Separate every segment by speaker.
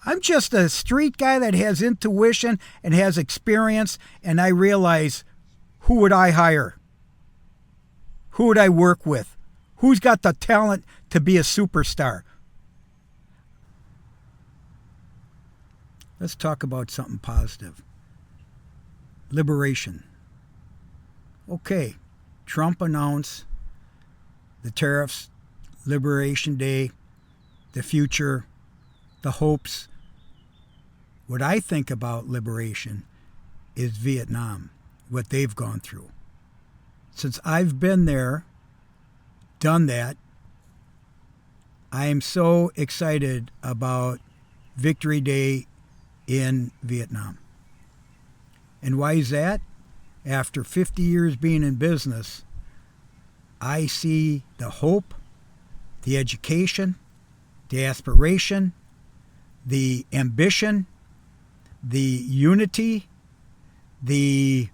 Speaker 1: I'm just a street guy that has intuition and has experience, and I realize, who would I hire? Who would I work with? Who's got the talent to be a superstar? Let's talk about something positive. Liberation. Okay, Trump announced the tariffs, Liberation Day, the future, the hopes. What I think about liberation is Vietnam, what they've gone through. Since I've been there, done that, I am so excited about Victory Day in Vietnam. And why is that? After 50 years being in business, I see the hope, the education, the aspiration, the ambition, the unity, the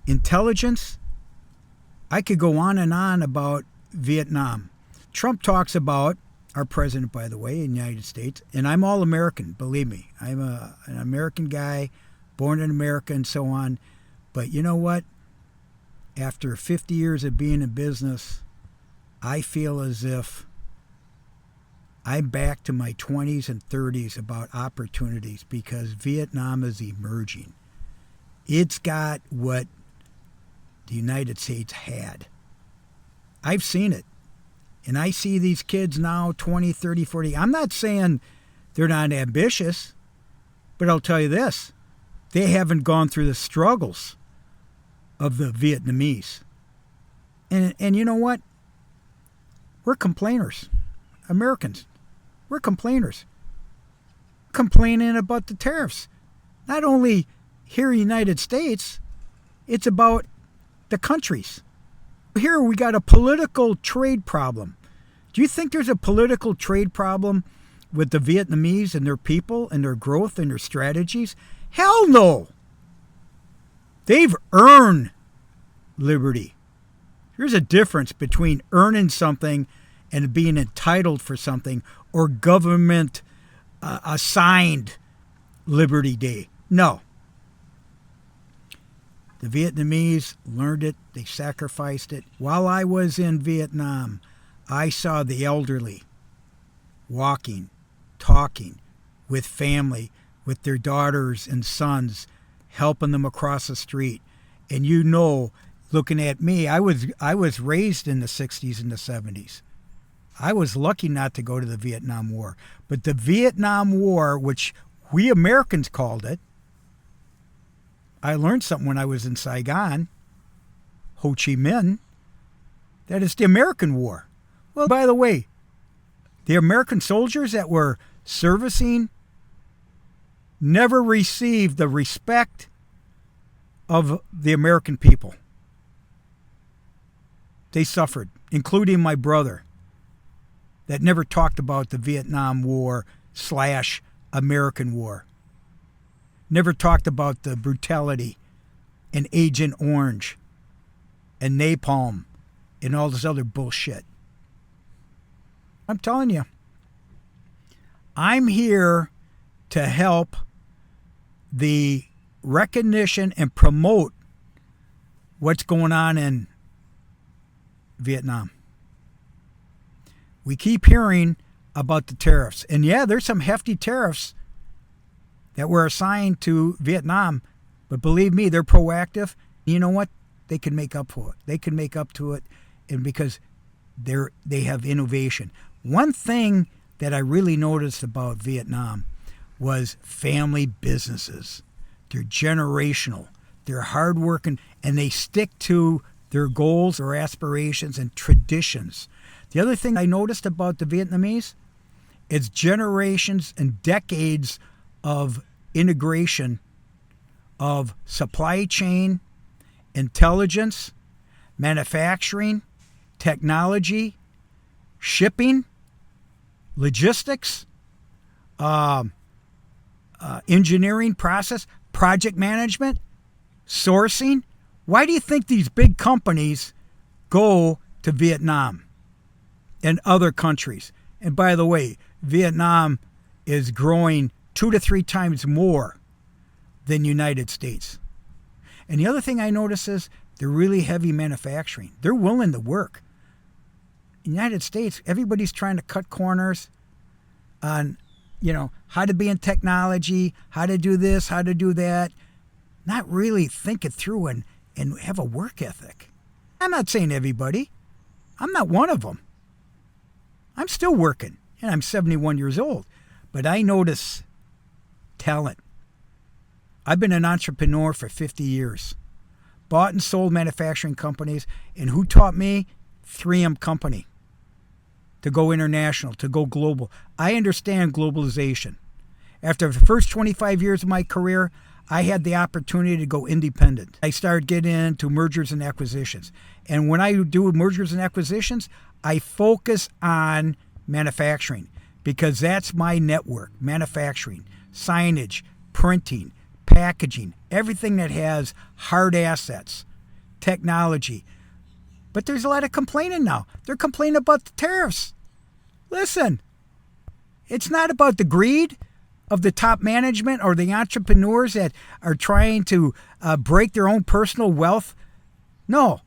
Speaker 1: intelligence. I could go on and on about Vietnam. Trump talks about, our president, by the way, in the United States, and I'm all American, believe me. I'm an American guy, born in America and so on. But you know what? After 50 years of being in business, I feel as if I'm back to my 20s and 30s about opportunities, because Vietnam is emerging. It's got what the United States had. I've seen it. And I see these kids now, 20, 30, 40. I'm not saying they're not ambitious, but I'll tell you this. They haven't gone through the struggles of the Vietnamese. And you know what? We're complainers. Americans. We're complainers. Complaining about the tariffs. Not only here in the United States, it's about the countries. Here we got a political trade problem. Do you think there's a political trade problem with the Vietnamese and their people and their growth and their strategies? Hell no. They've earned liberty. There's a difference between earning something and being entitled for something, or government assigned Liberty Day. No. The Vietnamese learned it. They sacrificed it. While I was in Vietnam, I saw the elderly walking, talking with family, with their daughters and sons, helping them across the street. And you know, looking at me, I was raised in the 60s and the 70s. I was lucky not to go to the Vietnam War. But the Vietnam War, which we Americans called it, I learned something when I was in Saigon, Ho Chi Minh, that is the American War. Well, by the way, the American soldiers that were servicing never received the respect of the American people. They suffered, including my brother, that never talked about the Vietnam War / American War. Never talked about the brutality and Agent Orange and napalm and all this other bullshit. I'm telling you, I'm here to help the recognition and promote what's going on in Vietnam. We keep hearing about the tariffs. And yeah, there's some hefty tariffs that were assigned to Vietnam. But believe me, they're proactive. You know what? They can make up for it. They can make up to it, and because they have innovation. One thing that I really noticed about Vietnam was family businesses. They're generational. They're hardworking, and they stick to their goals or aspirations and traditions. The other thing I noticed about the Vietnamese is generations and decades of integration of supply chain, intelligence, manufacturing, technology, shipping, logistics, engineering process, project management, sourcing. Why do you think these big companies go to Vietnam and other countries? And by the way, Vietnam is growing 2 to 3 times more than United States. And the other thing I notice is they're really heavy manufacturing. They're willing to work. In the United States, everybody's trying to cut corners on, how to be in technology, how to do this, how to do that. Not really think it through and have a work ethic. I'm not saying everybody. I'm not one of them. I'm still working, and I'm 71 years old. But I notice talent. I've been an entrepreneur for 50 years. Bought and sold manufacturing companies. And who taught me? 3M Company. To go international, to go global. I understand globalization. After the first 25 years of my career, I had the opportunity to go independent. I started getting into mergers and acquisitions. And when I do mergers and acquisitions, I focus on manufacturing because that's my network. Manufacturing, signage, printing, packaging, everything that has hard assets, technology. But there's a lot of complaining now. They're complaining about the tariffs. Listen, it's not about the greed of the top management or the entrepreneurs that are trying to break their own personal wealth. No.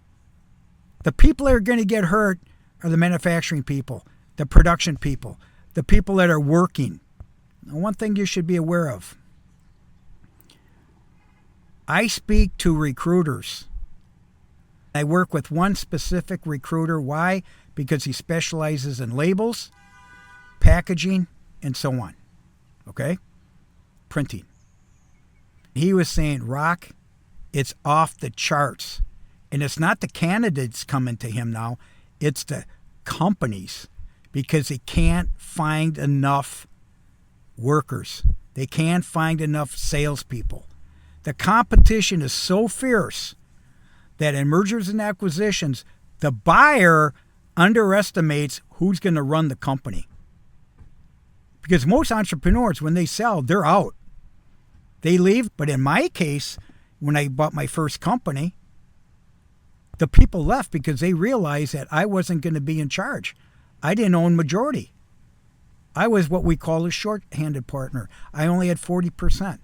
Speaker 1: The people that are going to get hurt are the manufacturing people, the production people, the people that are working. Now, one thing you should be aware of. I speak to recruiters. I work with one specific recruiter. Why? Because he specializes in labels, packaging, and so on. Okay? Printing. He was saying, Rock, it's off the charts. And it's not the candidates coming to him now. It's the companies. Because they can't find enough workers. They can't find enough salespeople. The competition is so fierce that in mergers and acquisitions, the buyer underestimates who's going to run the company. Because most entrepreneurs, when they sell, they're out. They leave. But in my case, when I bought my first company, the people left because they realized that I wasn't going to be in charge. I didn't own majority. I was what we call a short-handed partner. I only had 40%.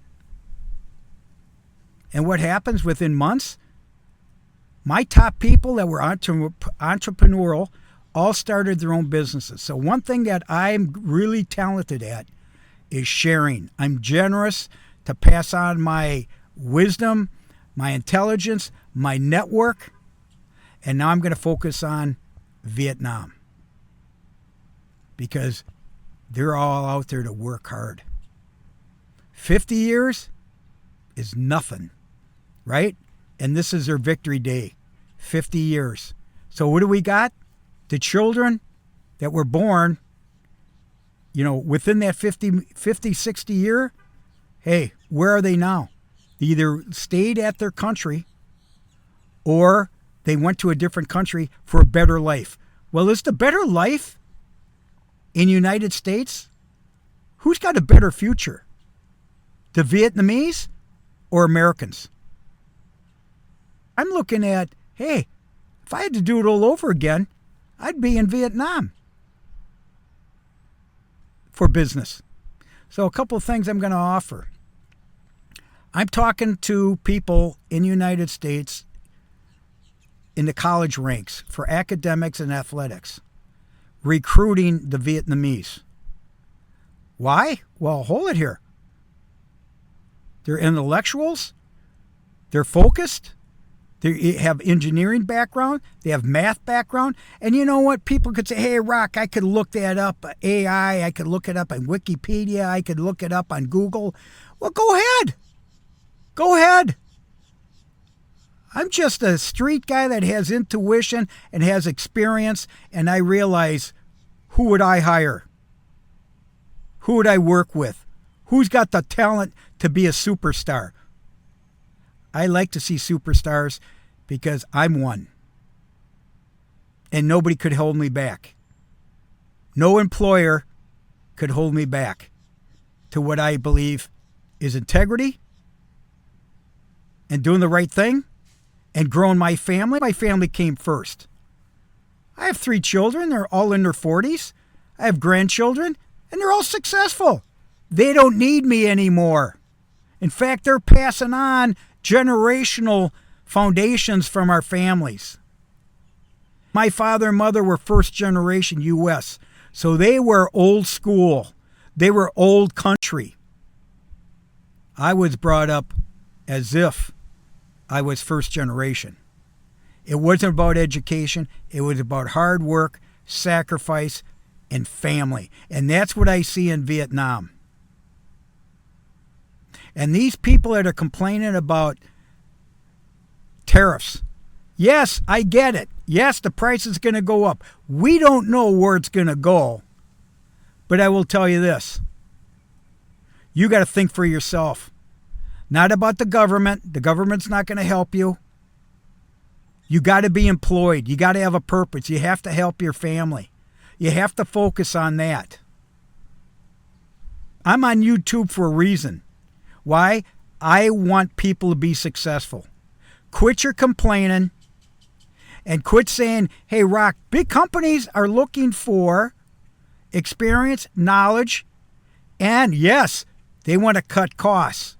Speaker 1: And what happens within months? My top people that were entrepreneurial all started their own businesses. So one thing that I'm really talented at is sharing. I'm generous to pass on my wisdom, my intelligence, my network. And now I'm going to focus on Vietnam. Because they're all out there to work hard. 50 years is nothing, right? And this is their victory day, 50 years. So what do we got? The children that were born, within that 50, 60 year, hey, where are they now? They either stayed at their country or they went to a different country for a better life. Well, is the better life in the United States? Who's got a better future? The Vietnamese or Americans? I'm looking at, hey, if I had to do it all over again, I'd be in Vietnam for business. So a couple of things I'm going to offer. I'm talking to people in the United States in the college ranks for academics and athletics, recruiting the Vietnamese. Why? Well, hold it here. They're intellectuals. They're focused. They have engineering background. They have math background. And you know what? People could say, hey, Rock, I could look that up. AI, I could look it up on Wikipedia. I could look it up on Google. Well, go ahead. Go ahead. I'm just a street guy that has intuition and has experience. And I realize, who would I hire? Who would I work with? Who's got the talent to be a superstar? I like to see superstars because I'm one. And nobody could hold me back. No employer could hold me back to what I believe is integrity and doing the right thing and growing my family. My family came first. I have 3 children. They're all in their 40s. I have grandchildren, and they're all successful. They don't need me anymore. In fact, they're passing on generational foundations from our families. My father and mother were first generation U.S., so they were old school. They were old country. I was brought up as if I was first generation. It wasn't about education. It was about hard work, sacrifice, and family. And that's what I see in Vietnam. And these people that are complaining about tariffs, yes, I get it. Yes, the price is going to go up. We don't know where it's going to go. But I will tell you this. You got to think for yourself. Not about the government. The government's not going to help you. You got to be employed. You got to have a purpose. You have to help your family. You have to focus on that. I'm on YouTube for a reason. Why? I want people to be successful. Quit your complaining and quit saying, hey, Rock, big companies are looking for experience, knowledge, and yes, they want to cut costs.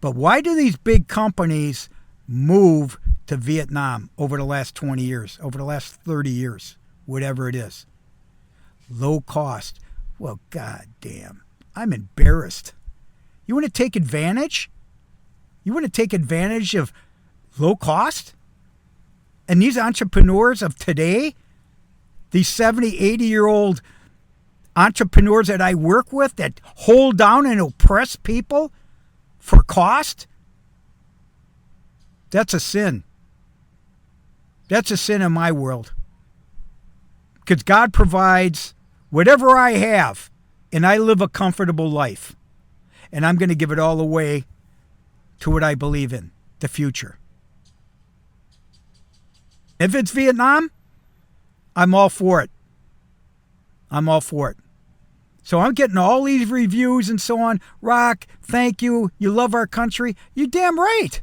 Speaker 1: But why do these big companies move to Vietnam over the last 20 years, over the last 30 years, whatever it is? Low cost. Well, goddamn, I'm embarrassed. You want to take advantage? You want to take advantage of low cost? And these entrepreneurs of today, these 70, 80-year-old entrepreneurs that I work with that hold down and oppress people for cost, that's a sin. That's a sin in my world. Because God provides whatever I have, and I live a comfortable life. And I'm going to give it all away to what I believe in, the future. If it's Vietnam, I'm all for it. I'm all for it. So I'm getting all these reviews and so on. Rock, thank you. You love our country. You're damn right.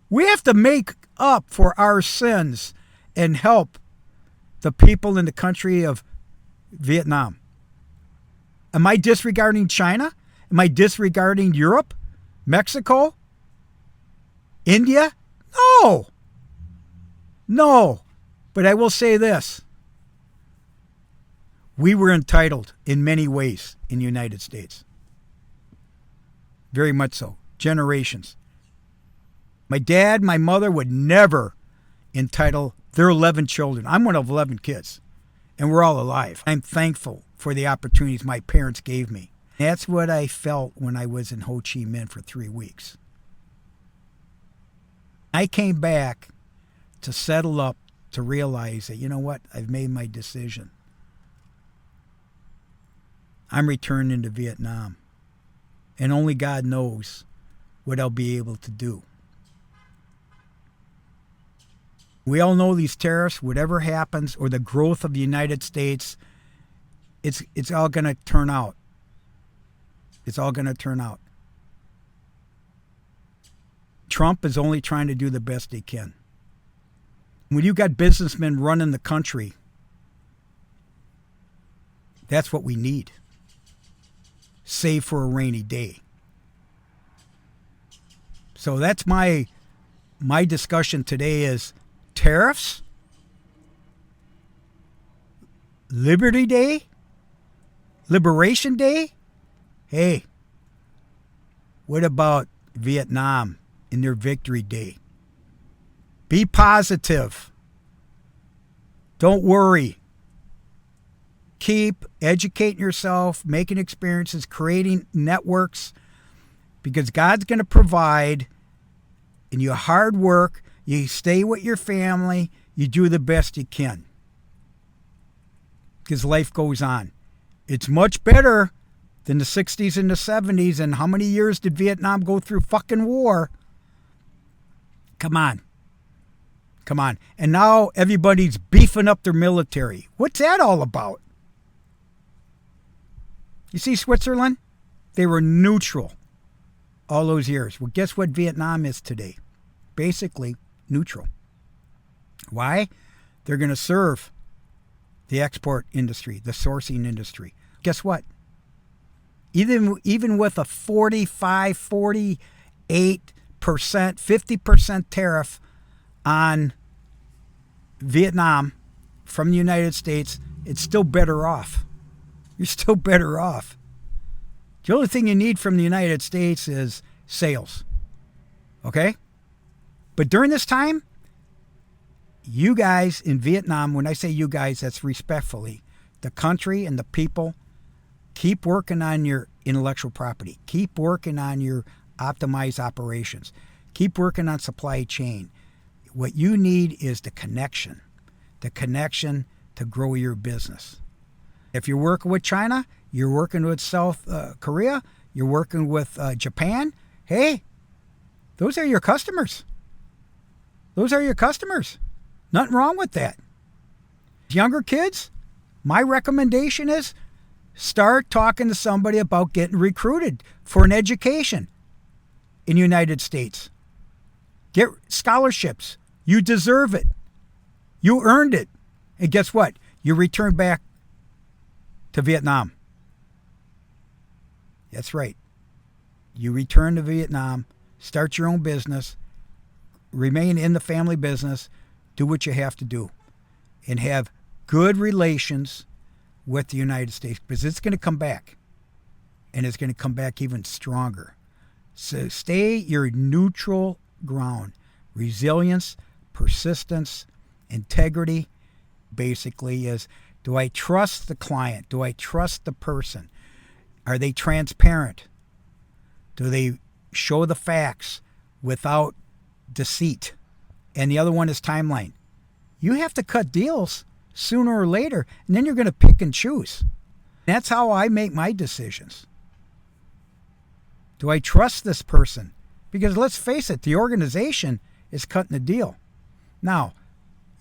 Speaker 1: We have to make up for our sins and help the people in the country of Vietnam. Am I disregarding China? Am I disregarding Europe? Mexico? India? No. No. But I will say this. We were entitled in many ways in the United States. Very much so. Generations. My dad, my mother would never entitle their 11 children. I'm one of 11 kids, and we're all alive. I'm thankful for the opportunities my parents gave me. That's what I felt when I was in Ho Chi Minh for 3 weeks. I came back to settle up, to realize that, you know what, I've made my decision. I'm returning to Vietnam. And only God knows what I'll be able to do. We all know these tariffs, whatever happens, or the growth of the United States, it's all going to turn out. It's all going to turn out. Trump is only trying to do the best he can. When you got businessmen running the country, that's what we need. Save for a rainy day. So that's my discussion today is tariffs, Liberty Day, Liberation Day. Hey, what about Vietnam in their Victory Day? Be positive. Don't worry. Keep educating yourself, making experiences, creating networks, because God's going to provide, and you hard work, you stay with your family, you do the best you can. Because life goes on. It's much better than the 60s and the 70s, and how many years did Vietnam go through fucking war? Come on. Come on. And now everybody's beefing up their military. What's that all about? You see Switzerland? They were neutral all those years. Well, guess what Vietnam is today? Basically neutral. Why? They're going to serve the export industry, the sourcing industry. Guess what? Even with a 45, 48%, 50% tariff on Vietnam from the United States, it's still better off. You're still better off. The only thing you need from the United States is sales. Okay? But during this time, you guys in Vietnam, when I say you guys, that's respectfully, the country and the people, keep working on your intellectual property. Keep working on your optimized operations. Keep working on supply chain. What you need is the connection to grow your business. If you're working with China, you're working with South Korea, you're working with Japan, hey, those are your customers. Those are your customers. Nothing wrong with that. Younger kids, my recommendation is start talking to somebody about getting recruited for an education in the United States. Get scholarships. You deserve it. You earned it. And guess what? You return back to Vietnam. That's right. You return to Vietnam, start your own business, remain in the family business, do what you have to do, and have good relations with the United States, because it's going to come back, and it's going to come back even stronger. So stay your neutral ground. Resilience, persistence, integrity basically is, do I trust the client? Do I trust the person? Are they transparent? Do they show the facts without deceit? And the other one is timeline. You have to cut deals sooner or later, and then you're going to pick and choose. That's how I make my decisions. Do I trust this person? Because let's face it, the organization is cutting the deal. Now,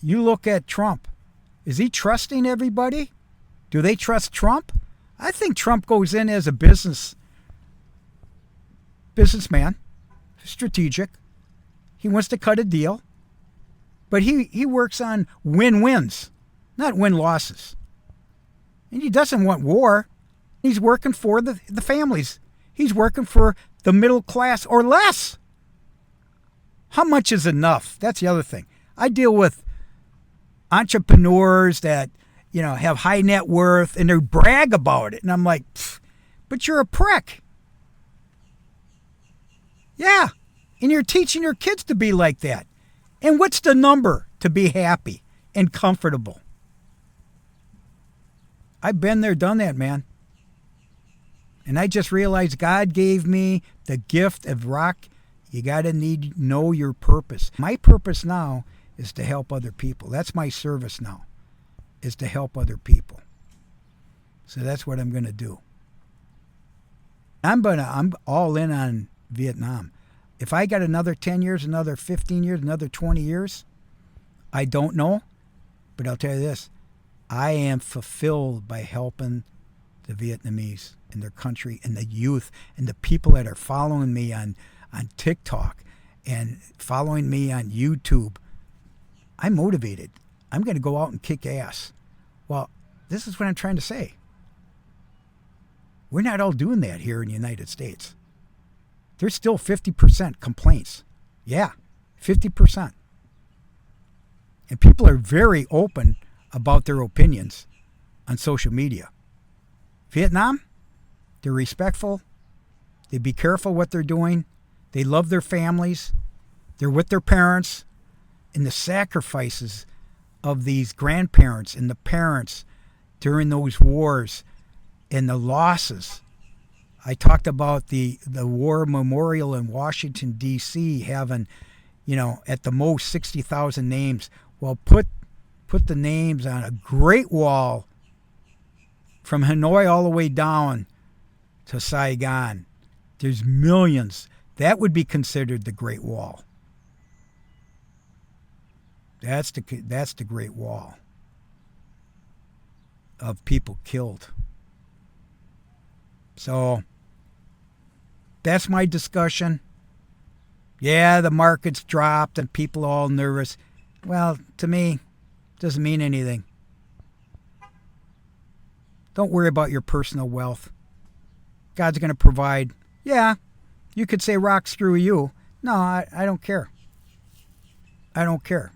Speaker 1: you look at Trump. Is he trusting everybody? Do they trust Trump? I think Trump goes in as a businessman, strategic. He wants to cut a deal. But he works on win-wins, not win-losses. And he doesn't want war. He's working for the families. He's working for the middle class or less. How much is enough? That's the other thing. I deal with entrepreneurs that, have high net worth and they brag about it. And I'm like, but you're a prick. Yeah. And you're teaching your kids to be like that. And what's the number to be happy and comfortable? I've been there, done that, man. And I just realized God gave me the gift of rock. You got to know your purpose. My purpose now is to help other people. That's my service now, is to help other people. So that's what I'm going to do. I'm all in on Vietnam. If I got another 10 years, another 15 years, another 20 years, I don't know. But I'll tell you this, I am fulfilled by helping the Vietnamese and their country and the youth and the people that are following me on TikTok and following me on YouTube. I'm motivated. I'm going to go out and kick ass. Well, this is what I'm trying to say. We're not all doing that here in the United States. There's still 50% complaints. Yeah, 50%. And people are very open about their opinions on social media. Vietnam, they're respectful. They be careful what they're doing. They love their families. They're with their parents. And the sacrifices of these grandparents and the parents during those wars and the losses. I talked about the war memorial in Washington, D.C. having, at the most 60,000 names. Well, put the names on a Great Wall from Hanoi all the way down to Saigon. There's millions. That would be considered the Great Wall. That's the Great Wall of people killed. So that's my discussion. Yeah, the market's dropped and people are all nervous. Well, to me, it doesn't mean anything. Don't worry about your personal wealth. God's going to provide. Yeah, you could say rock screw you. No, I don't care. I don't care.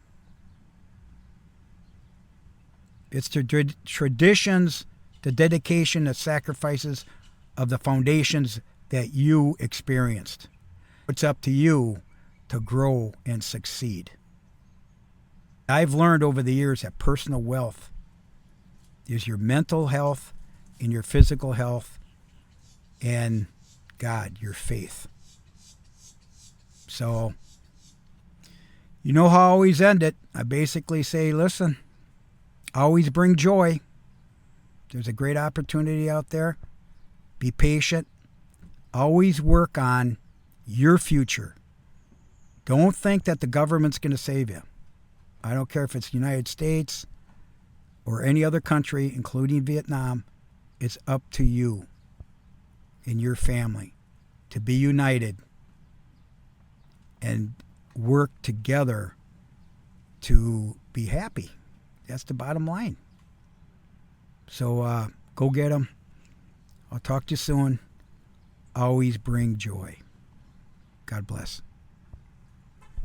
Speaker 1: It's the traditions, the dedication, the sacrifices of the foundations that you experienced. It's up to you to grow and succeed. I've learned over the years that personal wealth is your mental health and your physical health and, God, your faith. So, you know how I always end it. I basically say, listen, always bring joy. There's a great opportunity out there. Be patient. Always work on your future. Don't think that the government's going to save you. I don't care if it's the United States or any other country, including Vietnam. It's up to you and your family to be united and work together to be happy. That's the bottom line. So go get them. I'll talk to you soon. Always bring joy. God bless.